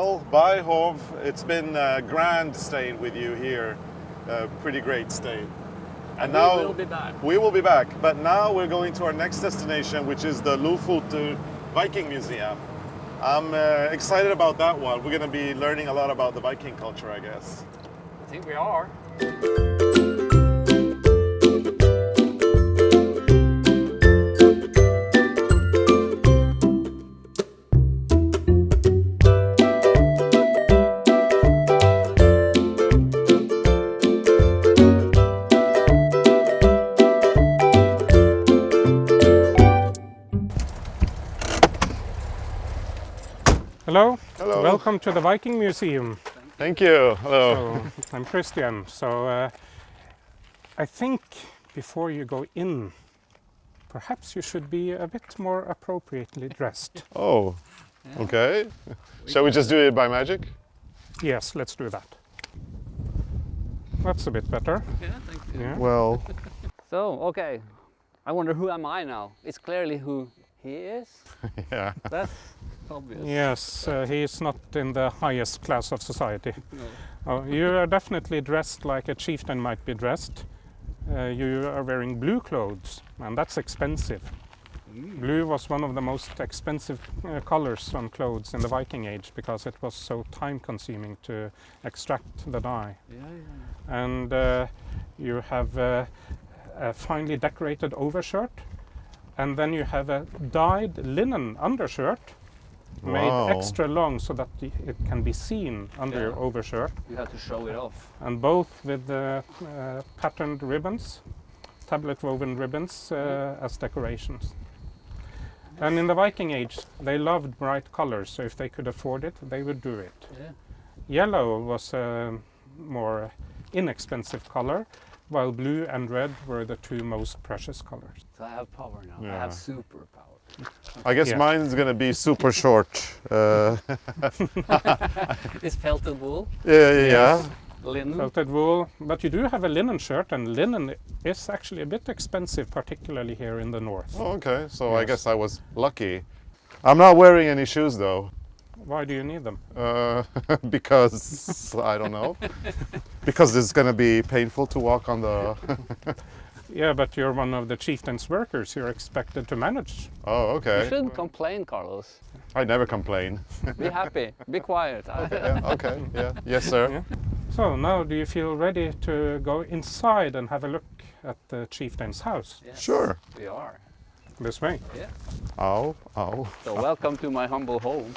Well, bye Hov. It's been grand staying with you here. Pretty great stay. And now we will be back. We will be back, but now we're going to our next destination, which is the Lofotr Viking Museum. I'm excited about that one. We're going to be learning a lot about the Viking culture, I guess. I think we are. Hello. Hello. Welcome to the Viking Museum. Thank you. Hello. So, I'm Christian. So I think before you go in, perhaps you should be a bit more appropriately dressed. Oh, okay. Shall we just do it by magic? Yes, let's do that. That's a bit better. Yeah, thank you. Yeah. Well, So, okay. I wonder who am I now? It's clearly who he is. yeah. That's obvious. Yes, he is not in the highest class of society. No. You are definitely dressed like a chieftain might be dressed. You are wearing blue clothes, and that's expensive. Blue was one of the most expensive colors on clothes in the Viking Age because it was so time-consuming to extract the dye. Yeah. And you have a finely decorated overshirt, and then you have a dyed linen undershirt made Wow. extra long so that it can be seen under your overshirt, You have to show it off. and both with patterned ribbons, tablet woven ribbons as decorations. And in the Viking Age they loved bright colors, so if they could afford it they would do it. Yeah. Yellow was a more inexpensive color, while blue and red were the two most precious colors. So I have power now. I Yeah. have superpower. I guess Yeah. mine's gonna be super short. It's felted wool, Yeah. linen. Felted wool, but you do have a linen shirt, and linen is actually a bit expensive, particularly here in the north. Oh, okay. So I Yes. guess I was lucky. I'm not wearing any shoes though. Why do you need them? Because I don't know. Because it's gonna be painful to walk on the. Yeah, but you're one of the chieftain's workers. You're expected to manage. Oh, You okay. shouldn't complain, Carlos. I never complain. Be happy. Be quiet. Yeah, okay. Yeah. Yes, sir. Yeah. So now, do you feel ready to go inside and have a look at the chieftain's house? Yes, Sure. We are. This way. Ow. Ow. So welcome to my humble home.